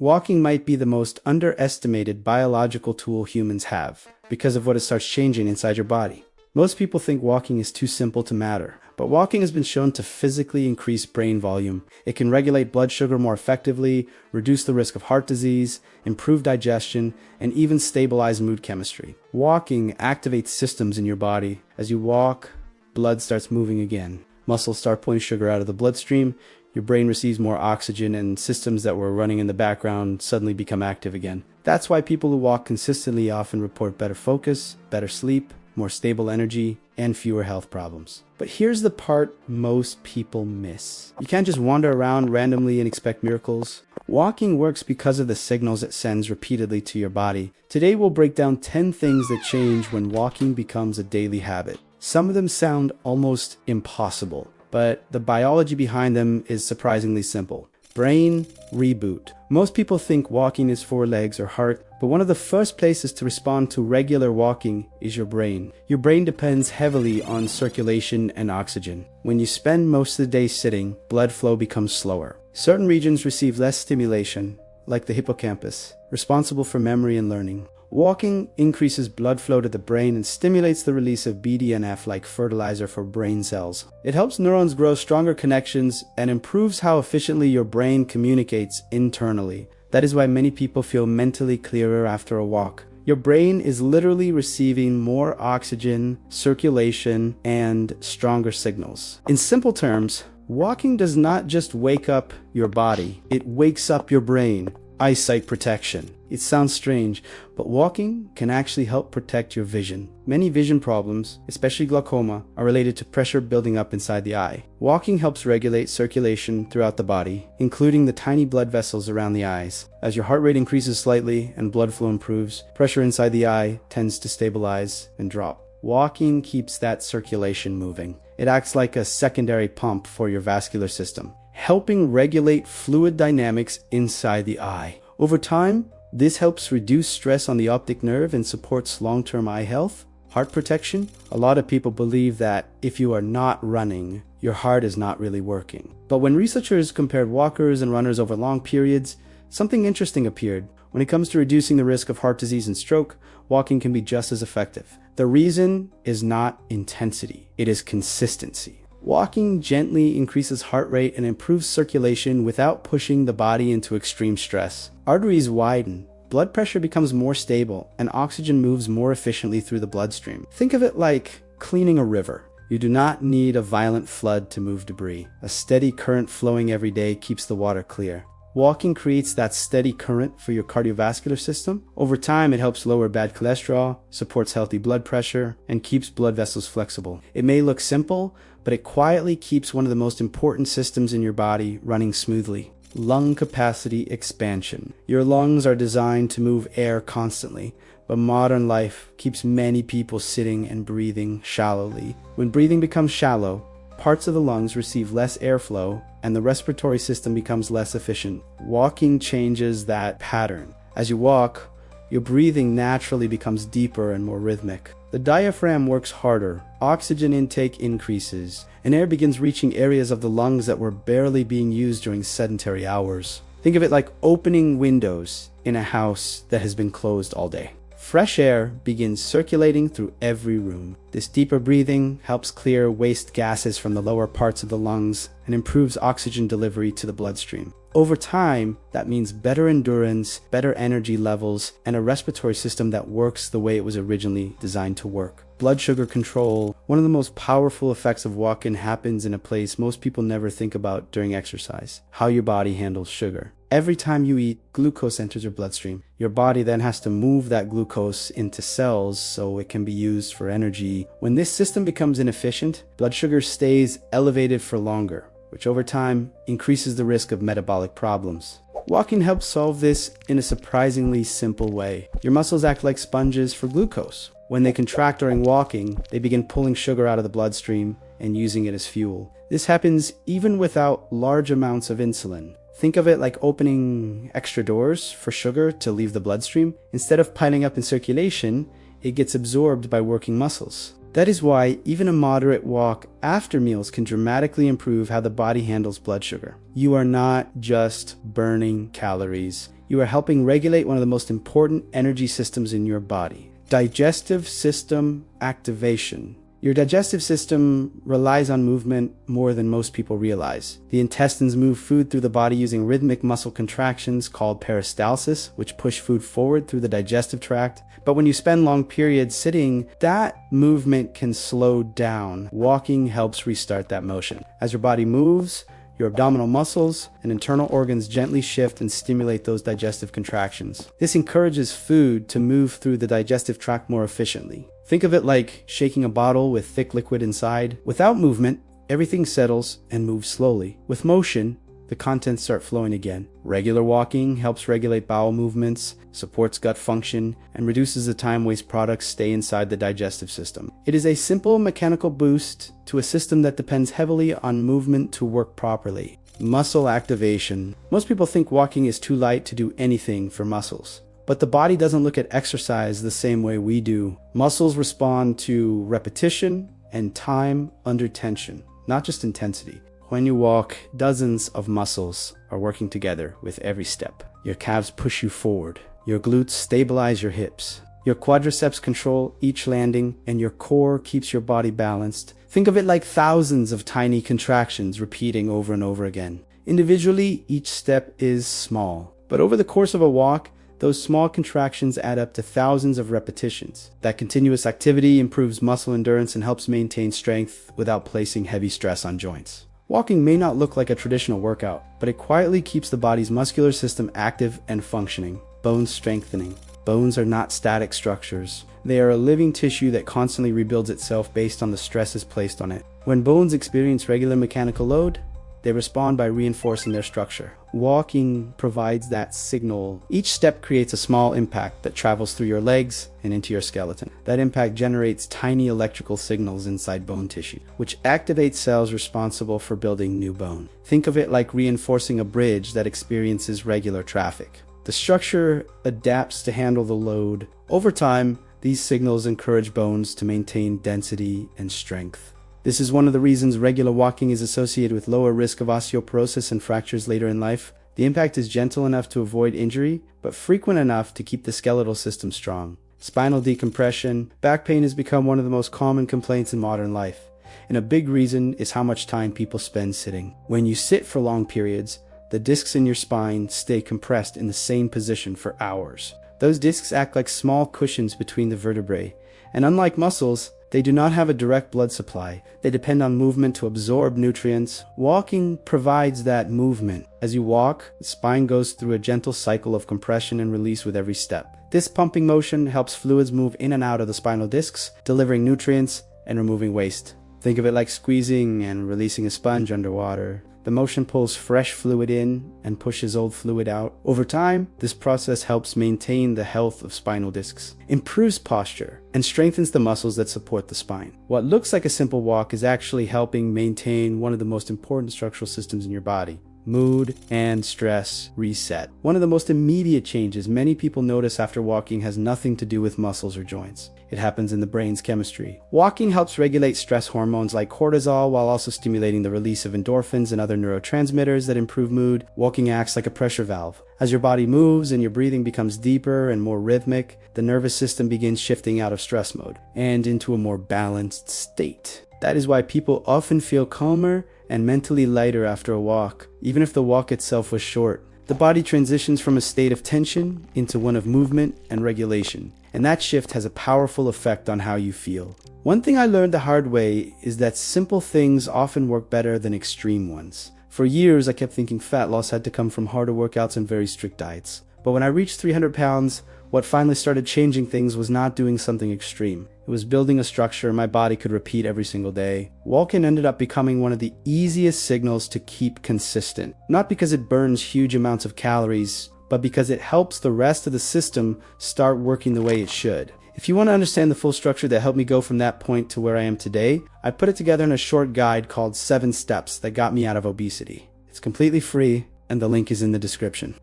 Walking might be the most underestimated biological tool humans have because of what it starts changing inside your body. Most people think walking is too simple to matter, but walking has been shown to physically increase brain volume. It can regulate blood sugar more effectively, reduce the risk of heart disease, improve digestion, and even stabilize mood chemistry. Walking activates systems in your body. As you walk, blood starts moving again. Muscles start pulling sugar out of the bloodstream. Your brain receives more oxygen, and systems that were running in the background suddenly become active again. That's why people who walk consistently often report better focus, better sleep, more stable energy, and fewer health problems. But here's the part most people miss. You can't just wander around randomly and expect miracles. Walking works because of the signals it sends repeatedly to your body. Today we'll break down 10 things that change when walking becomes a daily habit. Some of them sound almost impossible, but the biology behind them is surprisingly simple. Brain reboot. Most people think walking is for legs or heart, but one of the first places to respond to regular walking is your brain. Your brain depends heavily on circulation and oxygen. When you spend most of the day sitting, blood flow becomes slower. Certain regions receive less stimulation, like the hippocampus, responsible for memory and learning. Walking increases blood flow to the brain and stimulates the release of BDNF like fertilizer for brain cells. It helps neurons grow stronger connections and improves how efficiently your brain communicates internally. That is why many people feel mentally clearer after a walk. Your brain is literally receiving more oxygen, circulation, and stronger signals. In simple terms, walking does not just wake up your body, it wakes up your brain. Eyesight protection. It sounds strange, but walking can actually help protect your vision. Many vision problems, especially glaucoma, are related to pressure building up inside the eye. Walking helps regulate circulation throughout the body, including the tiny blood vessels around the eyes. As your heart rate increases slightly and blood flow improves, pressure inside the eye tends to stabilize and drop. Walking keeps that circulation moving. It acts like a secondary pump for your vascular system, helping regulate fluid dynamics inside the eye. Over time, this helps reduce stress on the optic nerve and supports long-term eye health. Heart protection. A lot of people believe that if you are not running, your heart is not really working. But when researchers compared walkers and runners over long periods, something interesting appeared. When it comes to reducing the risk of heart disease and stroke, walking can be just as effective. The reason is not intensity, it is consistency. Walking gently increases heart rate and improves circulation without pushing the body into extreme stress. Arteries widen, blood pressure becomes more stable, and oxygen moves more efficiently through the bloodstream. Think of it like cleaning a river. You do not need a violent flood to move debris. A steady current flowing every day keeps the water clear. Walking creates that steady current for your cardiovascular system. Over time, it helps lower bad cholesterol, supports healthy blood pressure, and keeps blood vessels flexible. It may look simple, but it quietly keeps one of the most important systems in your body running smoothly. Lung capacity expansion. Your lungs are designed to move air constantly, but modern life keeps many people sitting and breathing shallowly. When breathing becomes shallow, parts of the lungs receive less airflow and the respiratory system becomes less efficient. Walking changes that pattern. As you walk, your breathing naturally becomes deeper and more rhythmic. The diaphragm works harder, oxygen intake increases, and air begins reaching areas of the lungs that were barely being used during sedentary hours. Think of it like opening windows in a house that has been closed all day. Fresh air begins circulating through every room. This deeper breathing helps clear waste gases from the lower parts of the lungs and improves oxygen delivery to the bloodstream. Over time, that means better endurance, better energy levels, and a respiratory system that works the way it was originally designed to work. Blood sugar control. One of the most powerful effects of walking happens in a place most people never think about during exercise: how your body handles sugar. Every time you eat, glucose enters your bloodstream. Your body then has to move that glucose into cells so it can be used for energy. When this system becomes inefficient, blood sugar stays elevated for longer, which over time increases the risk of metabolic problems. Walking helps solve this in a surprisingly simple way. Your muscles act like sponges for glucose. When they contract during walking, they begin pulling sugar out of the bloodstream and using it as fuel. This happens even without large amounts of insulin. Think of it like opening extra doors for sugar to leave the bloodstream. Instead of piling up in circulation, it gets absorbed by working muscles. That is why even a moderate walk after meals can dramatically improve how the body handles blood sugar. You are not just burning calories, you are helping regulate one of the most important energy systems in your body: digestive system activation. Your digestive system relies on movement more than most people realize. The intestines move food through the body using rhythmic muscle contractions called peristalsis, which push food forward through the digestive tract. But when you spend long periods sitting, that movement can slow down. Walking helps restart that motion. As your body moves, your abdominal muscles and internal organs gently shift and stimulate those digestive contractions. This encourages food to move through the digestive tract more efficiently. Think of it like shaking a bottle with thick liquid inside. Without movement, everything settles and moves slowly. With motion, the contents start flowing again. Regular walking helps regulate bowel movements, supports gut function, and reduces the time waste products stay inside the digestive system. It is a simple mechanical boost to a system that depends heavily on movement to work properly. Muscle activation. Most people think walking is too light to do anything for muscles. But the body doesn't look at exercise the same way we do. Muscles respond to repetition and time under tension, not just intensity. When you walk, dozens of muscles are working together with every step. Your calves push you forward. Your glutes stabilize your hips. Your quadriceps control each landing, and your core keeps your body balanced. Think of it like thousands of tiny contractions repeating over and over again. Individually, each step is small, but over the course of a walk, those small contractions add up to thousands of repetitions. That continuous activity improves muscle endurance and helps maintain strength without placing heavy stress on joints. Walking may not look like a traditional workout, but it quietly keeps the body's muscular system active and functioning. Bone strengthening. Bones are not static structures. They are a living tissue that constantly rebuilds itself based on the stresses placed on it. When bones experience regular mechanical load, they respond by reinforcing their structure. Walking provides that signal. Each step creates a small impact that travels through your legs and into your skeleton. That impact generates tiny electrical signals inside bone tissue, which activates cells responsible for building new bone. Think of it like reinforcing a bridge that experiences regular traffic. The structure adapts to handle the load. Over time, these signals encourage bones to maintain density and strength. This is one of the reasons regular walking is associated with lower risk of osteoporosis and fractures later in life. The impact is gentle enough to avoid injury, but frequent enough to keep the skeletal system strong. Spinal decompression. Back pain has become one of the most common complaints in modern life, and a big reason is how much time people spend sitting. When you sit for long periods, the discs in your spine stay compressed in the same position for hours. Those discs act like small cushions between the vertebrae, and unlike muscles, they do not have a direct blood supply. They depend on movement to absorb nutrients. Walking provides that movement. As you walk, the spine goes through a gentle cycle of compression and release with every step. This pumping motion helps fluids move in and out of the spinal discs, delivering nutrients and removing waste. Think of it like squeezing and releasing a sponge underwater. The motion pulls fresh fluid in and pushes old fluid out. Over time, this process helps maintain the health of spinal discs, improves posture, and strengthens the muscles that support the spine. What looks like a simple walk is actually helping maintain one of the most important structural systems in your body: mood and stress reset. One of the most immediate changes many people notice after walking has nothing to do with muscles or joints. It happens in the brain's chemistry. Walking helps regulate stress hormones like cortisol while also stimulating the release of endorphins and other neurotransmitters that improve mood. Walking acts like a pressure valve. As your body moves and your breathing becomes deeper and more rhythmic, the nervous system begins shifting out of stress mode and into a more balanced state. That is why people often feel calmer and mentally lighter after a walk, even if the walk itself was short. The body transitions from a state of tension into one of movement and regulation, and that shift has a powerful effect on how you feel. One thing I learned the hard way is that simple things often work better than extreme ones. For years, I kept thinking fat loss had to come from harder workouts and very strict diets. But when I reached 300 pounds, what finally started changing things was not doing something extreme. It was building a structure my body could repeat every single day. Walking ended up becoming one of the easiest signals to keep consistent. Not because it burns huge amounts of calories, but because it helps the rest of the system start working the way it should. If you want to understand the full structure that helped me go from that point to where I am today, I put it together in a short guide called 7 Steps That Got Me Out of Obesity. It's completely free, and the link is in the description.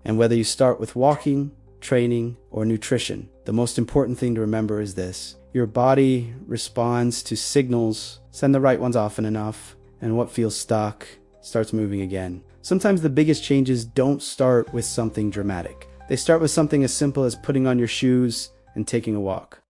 And whether you start with walking, training, or nutrition, the most important thing to remember is this: your body responds to signals, send the right ones often enough, and what feels stuck starts moving again. Sometimes the biggest changes don't start with something dramatic. They start with something as simple as putting on your shoes and taking a walk.